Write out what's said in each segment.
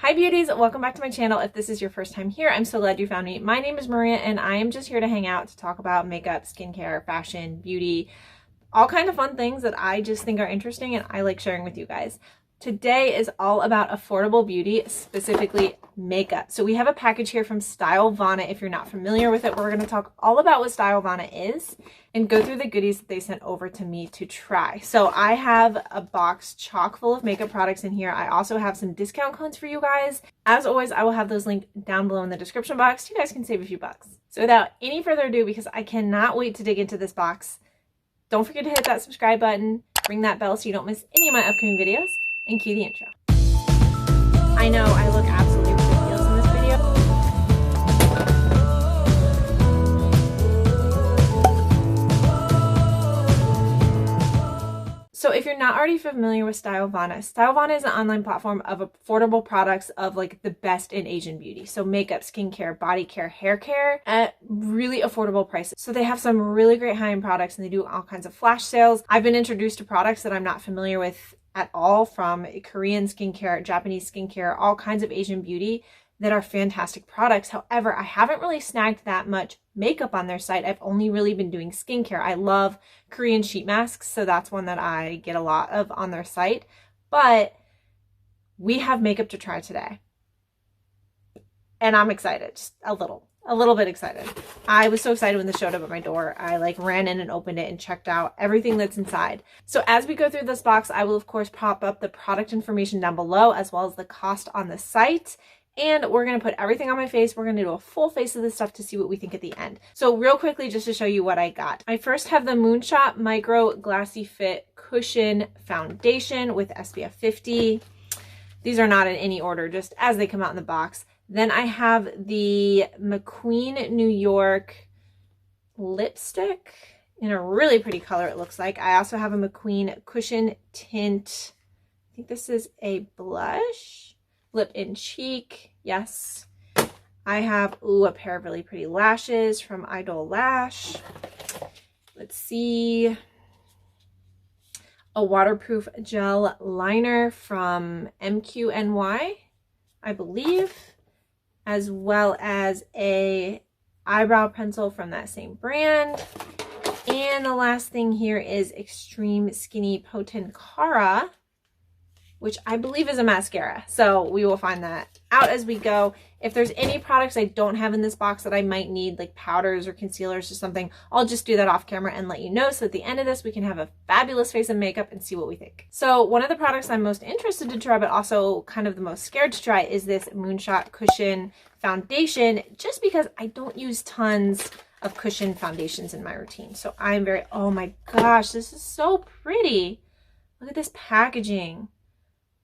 Hi beauties, welcome back to my channel. If this is your first time here, I'm so glad you found me. My name is Maria and I am just here to hang out to talk about makeup, skincare, fashion, beauty, all kind of fun things that I just think are interesting and I like sharing with you guys. Today is all about affordable beauty, specifically makeup. So we have a package here from Stylevana. If you're not familiar with it, we're going to talk all about what Stylevana is and go through the goodies that they sent over to me to try. So I have a box chock full of makeup products in here. I also have some discount codes for you guys. As always, I will have those linked down below in the description box. You guys can save a few bucks. So without any further ado, because I cannot wait to dig into this box, don't forget to hit that subscribe button, ring that bell so you don't miss any of my upcoming videos, and cue the intro. I know I look absolutely ridiculous in this video. So if you're not already familiar with Stylevana, Stylevana is an online platform of affordable products of like the best in Asian beauty. So makeup, skincare, body care, hair care at really affordable prices. So they have some really great high-end products and they do all kinds of flash sales. I've been introduced to products that I'm not familiar with at all, from Korean skincare, Japanese skincare, all kinds of Asian beauty that are fantastic products. However, I haven't really snagged that much makeup on their site. I've only really been doing skincare. I love Korean sheet masks, so that's one that I get a lot of on their site. But we have makeup to try today. And I'm excited, just a little bit excited. I was so excited when this showed up at my door. I like ran in and opened it and checked out everything that's inside. So as we go through this box, I will of course pop up the product information down below as well as the cost on the site. And we're going to put everything on my face. We're going to do a full face of this stuff to see what we think at the end. So real quickly, just to show you what I got. I first have the Moonshot Micro Glassyfit Cushion Foundation with SPF 50. These are not in any order, just as they come out in the box. Then I have the Macqueen New York lipstick in a really pretty color, it looks like. I also have a Macqueen Cushion Tint. I think this is a blush. Lip and cheek, yes. I have, a pair of really pretty lashes from Lash. Let's see. A waterproof gel liner from MQNY, I believe. As well as a eyebrow pencil from that same brand. And the last thing here is Extreme Skinny Potencara, which I believe is a mascara. So we will find that out as we go. If there's any products I don't have in this box that I might need, like powders or concealers or something, I'll just do that off camera and let you know. So at the end of this, we can have a fabulous face of makeup and see what we think. So one of the products I'm most interested to try, but also kind of the most scared to try, is this Moonshot Cushion Foundation, just because I don't use tons of cushion foundations in my routine. So I'm very, oh my gosh, this is so pretty. Look at this packaging.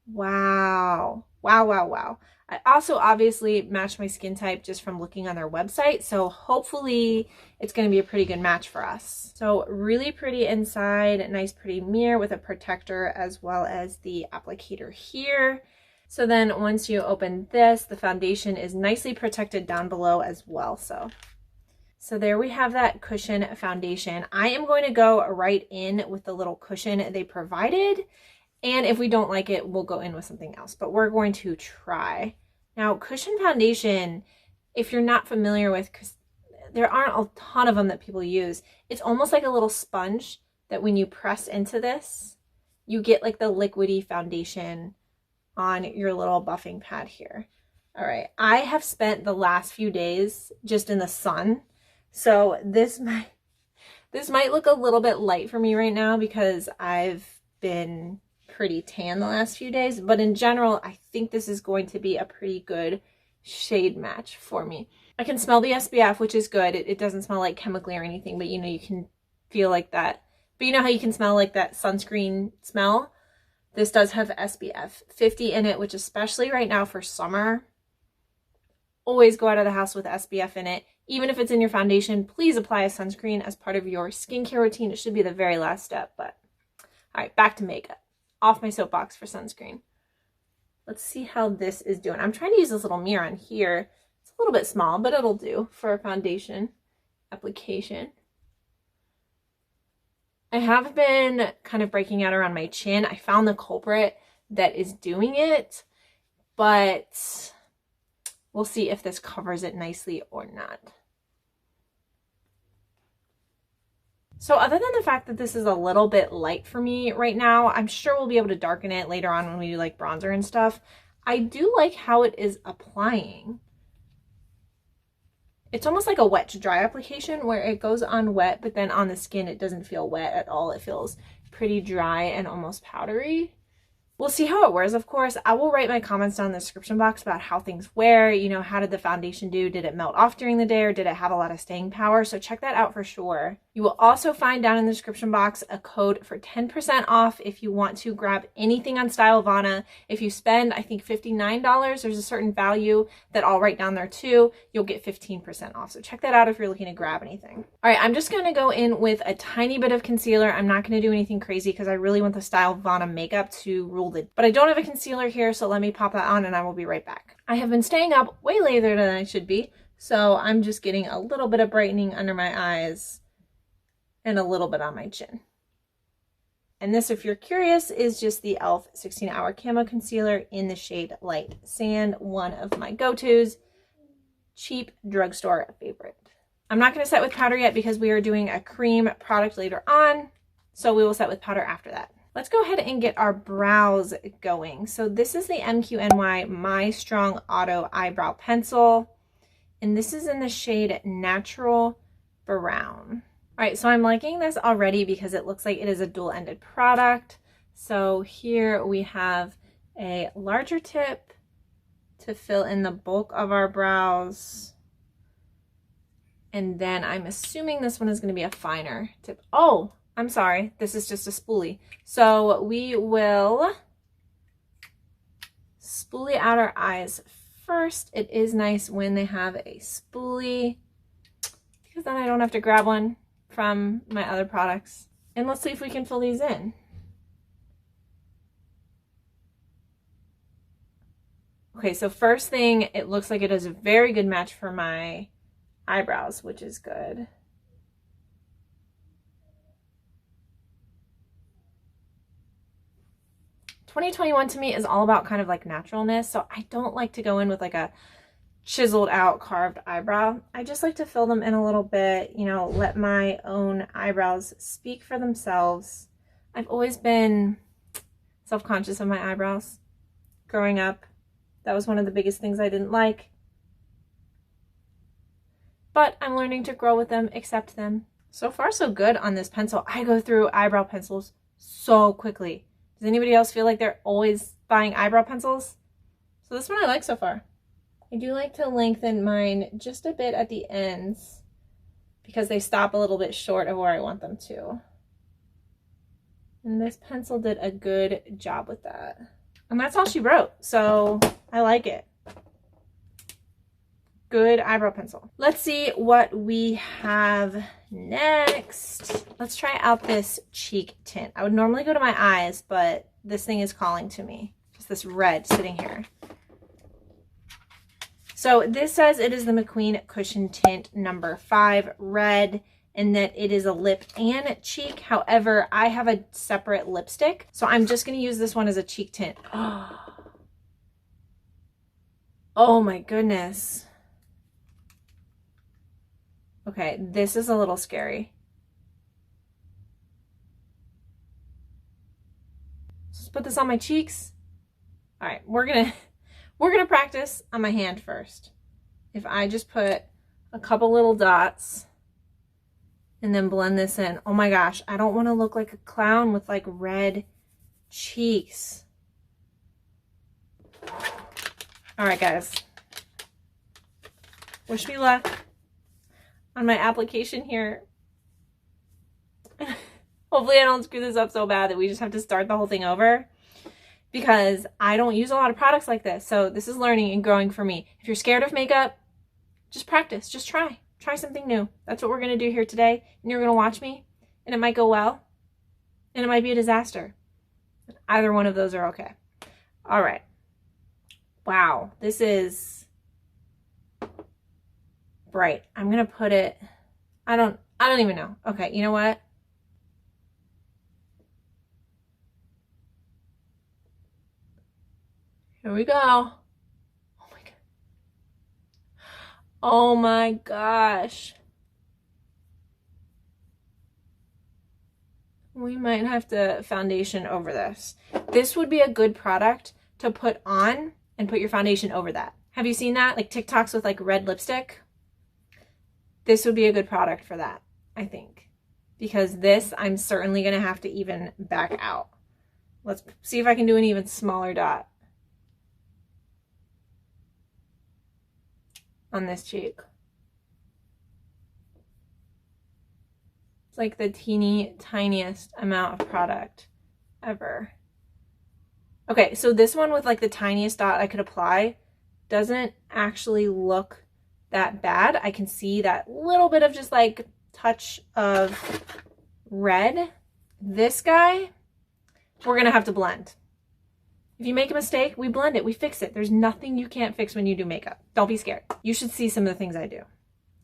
Wow. Wow, wow, wow. I also obviously match my skin type just from looking on their website. So hopefully it's going to be a pretty good match for us. So really pretty inside, nice pretty mirror with a protector as well as the applicator here. So then once you open this, the foundation is nicely protected down below as well. So there we have that cushion foundation. I am going to go right in with the little cushion they provided. And if we don't like it, we'll go in with something else. But we're going to try. Now, cushion foundation, if you're not familiar with, because there aren't a ton of them that people use, it's almost like a little sponge that when you press into this, you get like the liquidy foundation on your little buffing pad here. All right, I have spent the last few days just in the sun. So this might look a little bit light for me right now because I've been pretty tan the last few days, but in general I think this is going to be a pretty good shade match for me. I can smell the SPF, which is good. It doesn't smell like chemically or anything, but you know, you can feel like that. But you know how you can smell like that sunscreen smell? This does have SPF 50 in it, which especially right now for summer, always go out of the house with SPF in it. Even if it's in your foundation, please apply a sunscreen as part of your skincare routine. It should be the very last step. But all right, back to makeup. Off my soapbox for sunscreen. Let's see how this is doing. I'm trying to use this little mirror on here. It's a little bit small, but it'll do for a foundation application. I have been kind of breaking out around my chin. I found the culprit that is doing it. but we'll see if this covers it nicely or not. So other than the fact that this is a little bit light for me right now, I'm sure we'll be able to darken it later on when we do like bronzer and stuff. I do like how it is applying. It's almost like a wet to dry application where it goes on wet, but then on the skin it doesn't feel wet at all. It feels pretty dry and almost powdery. We'll see how it wears, of course. I will write my comments down in the description box about how things wear. You know, how did the foundation do? Did it melt off during the day or did it have a lot of staying power? So check that out for sure. You will also find down in the description box a code for 10% off if you want to grab anything on Stylevana. If you spend, I think $59, there's a certain value that I'll write down there too. You'll get 15% off. So check that out if you're looking to grab anything. All right, I'm just going to go in with a tiny bit of concealer. I'm not going to do anything crazy because I really want the Stylevana makeup to rule the, but I don't have a concealer here, so let me pop that on and I will be right back. I have been staying up way later than I should be, so I'm just getting a little bit of brightening under my eyes and a little bit on my chin. And this, if you're curious, is just the e.l.f. 16-Hour Camo Concealer in the shade Light Sand, one of my go-tos, cheap drugstore favorite. I'm not going to set with powder yet because we are doing a cream product later on, so we will set with powder after that. Let's go ahead and get our brows going. So this is the MQNY My Strong Auto Eyebrow Pencil, and this is in the shade Natural Brown. All right, so I'm liking this already because it looks like it is a dual-ended product. So here we have a larger tip to fill in the bulk of our brows. And then I'm assuming this one is going to be a finer tip. Oh, I'm sorry, this is just a spoolie. So we will spoolie out our eyes first. It is nice when they have a spoolie because then I don't have to grab one from my other products. And let's see if we can fill these in. Okay, so first thing, it looks like it is a very good match for my eyebrows, which is good. $2021 to me is all about kind of like naturalness, so I don't like to go in with like a chiseled out carved eyebrow. I just like to fill them in a little bit, you know, let my own eyebrows speak for themselves. I've always been self-conscious of my eyebrows growing up. That was one of the biggest things I didn't like. But I'm learning to grow with them, accept them. So far so good on this pencil. I go through eyebrow pencils so quickly. Does anybody else feel like they're always buying eyebrow pencils? So this one I like so far. I do like to lengthen mine just a bit at the ends because they stop a little bit short of where I want them to. And this pencil did a good job with that. And that's all she wrote, so I like it. Good eyebrow pencil. Let's see what we have next. Let's try out this cheek tint. I would normally go to my eyes, but this thing is calling to me. Just this red sitting here. So this says it is the Macqueen Cushion Tint number 5 red, and that it is a lip and cheek. However, I have a separate lipstick, so I'm just going to use this one as a cheek tint. Oh my goodness. Okay, this is a little scary. Let's put this on my cheeks. All right, we're gonna practice on my hand first. If I just put a couple little dots and then blend this in. Oh my gosh, I don't want to look like a clown with like red cheeks. All right, guys. Wish me luck on my application here. Hopefully I don't screw this up so bad that we just have to start the whole thing over, because I don't use a lot of products like this. So this is learning and growing for me. If you're scared of makeup, just practice, just try something new. That's what we're going to do here today. And you're going to watch me, and it might go well, and it might be a disaster. Either one of those are okay. All right. Wow, this is bright. I'm going to put it, I don't even know. Okay, you know what? Here we go. Oh my gosh. We might have to foundation over this. This would be a good product to put on and put your foundation over that. Have you seen that? Like TikToks with like red lipstick? This would be a good product for that, I think. Because this, I'm certainly going to have to even back out. Let's see if I can do an even smaller dot on this cheek. It's like the teeny tiniest amount of product ever. Okay, so this one with like the tiniest dot I could apply doesn't actually look that bad. I can see that little bit of just like touch of red. This guy, we're gonna have to blend. If you make a mistake, we blend it, we fix it. There's nothing you can't fix when you do makeup. Don't be scared. You should see some of the things I do.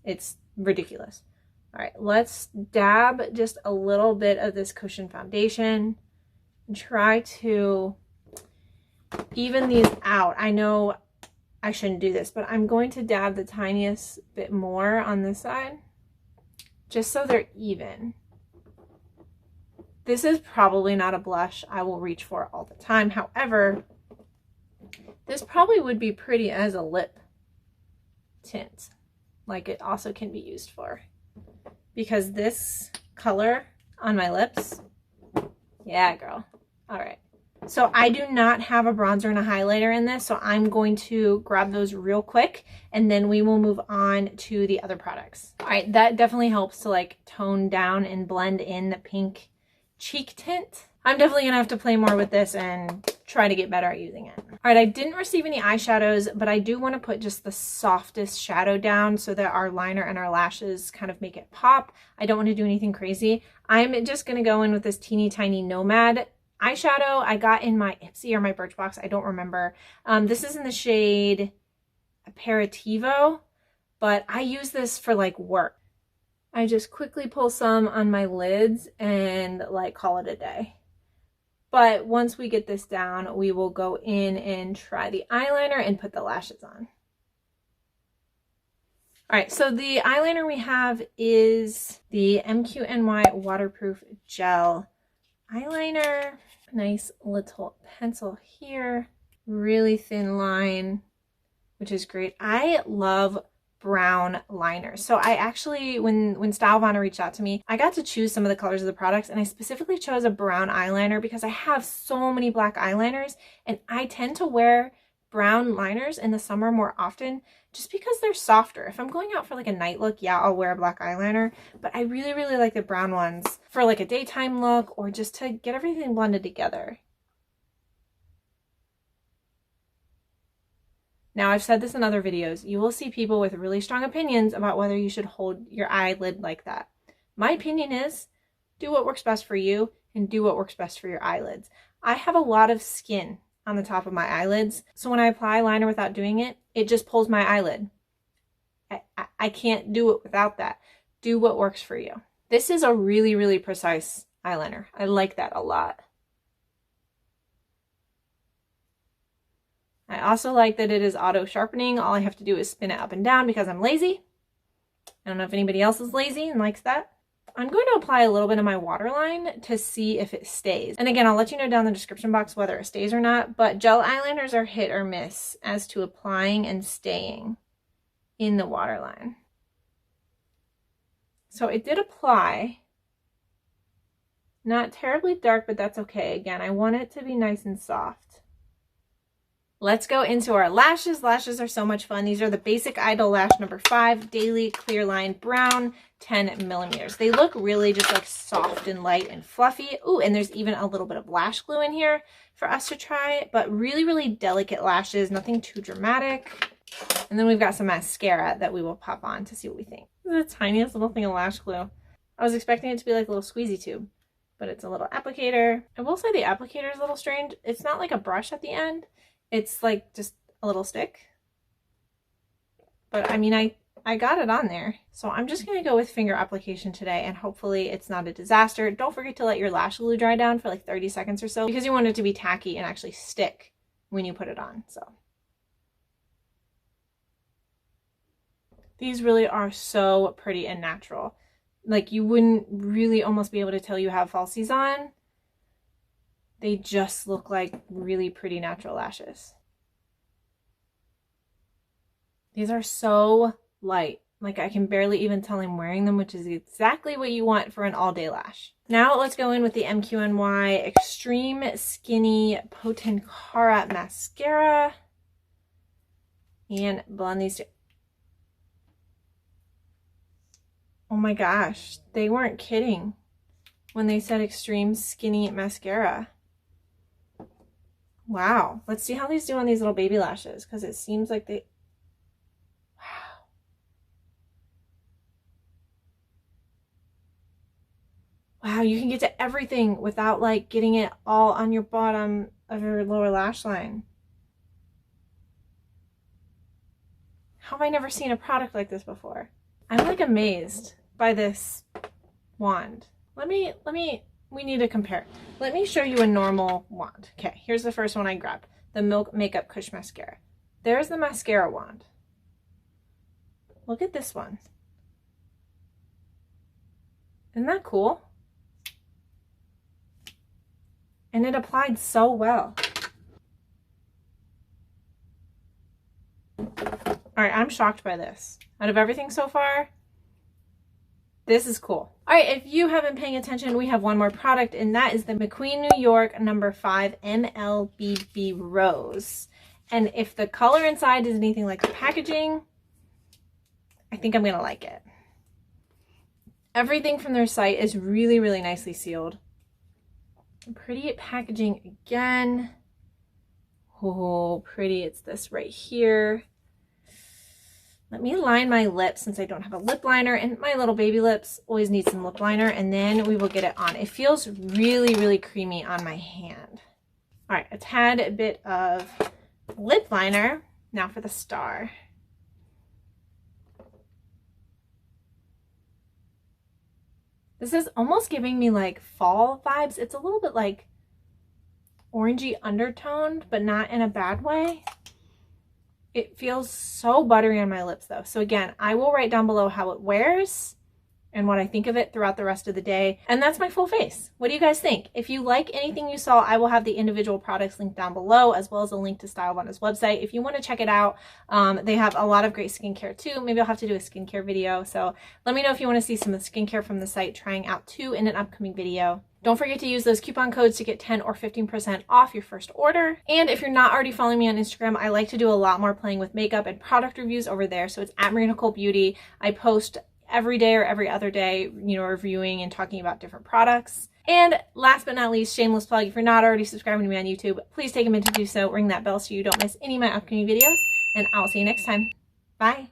It's ridiculous. All right, let's dab just a little bit of this cushion foundation and try to even these out. I know I shouldn't do this, but I'm going to dab the tiniest bit more on this side just so they're even. This is probably not a blush I will reach for all the time. However, this probably would be pretty as a lip tint, like it also can be used for. Because this color on my lips, yeah, girl. All right. So I do not have a bronzer and a highlighter in this, so I'm going to grab those real quick, and then we will move on to the other products. All right, that definitely helps to like tone down and blend in the pink cheek tint. I'm definitely gonna have to play more with this and try to get better at using it. All right, I didn't receive any eyeshadows, but I do want to put just the softest shadow down so that our liner and our lashes kind of make it pop. I don't want to do anything crazy. I'm just gonna go in with this teeny tiny Nomad eyeshadow I got in my Ipsy or my Birchbox, I don't remember. This is in the shade Aperitivo, but I use this for like work. I just quickly pull some on my lids and like call it a day. But once we get this down, we will go in and try the eyeliner and put the lashes on. All right, so the eyeliner we have is the MQNY Waterproof Gel Eyeliner. Nice little pencil here. Really thin line, which is great. I love brown liners. So I actually, when Stylevana reached out to me, I got to choose some of the colors of the products, and I specifically chose a brown eyeliner because I have so many black eyeliners, and I tend to wear brown liners in the summer more often just because they're softer. If I'm going out for like a night look, yeah, I'll wear a black eyeliner, but I really, really like the brown ones for like a daytime look or just to get everything blended together. Now, I've said this in other videos, you will see people with really strong opinions about whether you should hold your eyelid like that. My opinion is, do what works best for you and do what works best for your eyelids. I have a lot of skin on the top of my eyelids, so when I apply liner without doing it, it just pulls my eyelid. I can't do it without that. Do what works for you. This is a really, really precise eyeliner. I like that a lot. I also like that it is auto sharpening. All I have to do is spin it up and down because I'm lazy. I don't know if anybody else is lazy and likes that. I'm going to apply a little bit of my waterline to see if it stays. And again, I'll let you know down in the description box whether it stays or not, but gel eyeliners are hit or miss as to applying and staying in the waterline. So it did apply. Not terribly dark, but that's okay. Again, I want it to be nice and soft. Let's go into our lashes. Lashes are so much fun. These are the Basic Idol Lash number 5 Daily Clear Line Brown 10 millimeters. They look really just like soft and light and fluffy. Ooh, and there's even a little bit of lash glue in here for us to try, but really, really delicate lashes, nothing too dramatic. And then we've got some mascara that we will pop on to see what we think. This is the tiniest little thing of lash glue. I was expecting it to be like a little squeezy tube, but it's a little applicator. I will say the applicator is a little strange. It's not like a brush at the end. It's like just a little stick. But I mean, I got it on there. So I'm just going to go with finger application today, and hopefully it's not a disaster. Don't forget to let your lash glue dry down for like 30 seconds or so because you want it to be tacky and actually stick when you put it on. So These really are so pretty and natural. Like, you wouldn't really almost be able to tell you have falsies on. They just look like really pretty natural lashes. These are so light. Like, I can barely even tell I'm wearing them, which is exactly what you want for an all-day lash. Now let's go in with the MQNY Extreme Skinny Potencara Mascara and blend these two. Oh my gosh, they weren't kidding when they said Extreme Skinny Mascara. Wow, let's see how these do on these little baby lashes, because it seems like they... Wow, you can get to everything without like getting it all on your bottom of your lower lash line. How have I never seen a product like this before? I'm like amazed by this wand. We need to compare. Let me show you a normal wand. Okay, here's the first one I grabbed. The Milk Makeup Kush Mascara. There's the mascara wand. Look at this one. Isn't that cool? And it applied so well. All right, I'm shocked by this. Out of everything so far, this is cool. All right, if you haven't been paying attention, we have one more product, and that is the Macqueen New York No. 5 MLBB Rose. And if the color inside is anything like the packaging, I think I'm gonna like it. Everything from their site is really, really nicely sealed. Pretty packaging again. Oh, pretty. It's this right here. Let me line my lips since I don't have a lip liner, and my little baby lips always need some lip liner, and then we will get it on. It feels really, really creamy on my hand. All right, a tad bit of lip liner. Now for the star. This is almost giving me like fall vibes. It's a little bit like orangey undertoned, but not in a bad way. It feels so buttery on my lips though. So again, I will write down below how it wears and what I think of it throughout the rest of the day. And that's my full face. What do you guys think? If you like anything you saw, I will have the individual products linked down below, as well as a link to Stylevana's website if you want to check it out. They have a lot of great skincare too. Maybe I'll have to do a skincare video. So let me know if you want to see some of the skincare from the site trying out too in an upcoming video. Don't forget to use those coupon codes to get 10 or 15% off your first order. And if you're not already following me on Instagram, I like to do a lot more playing with makeup and product reviews over there. So it's at Marina Nicole Beauty. I post every day or every other day, you know, reviewing and talking about different products. And last but not least, shameless plug, if you're not already subscribing to me on YouTube, please take a minute to do so. Ring that bell so you don't miss any of my upcoming videos. And I'll see you next time. Bye.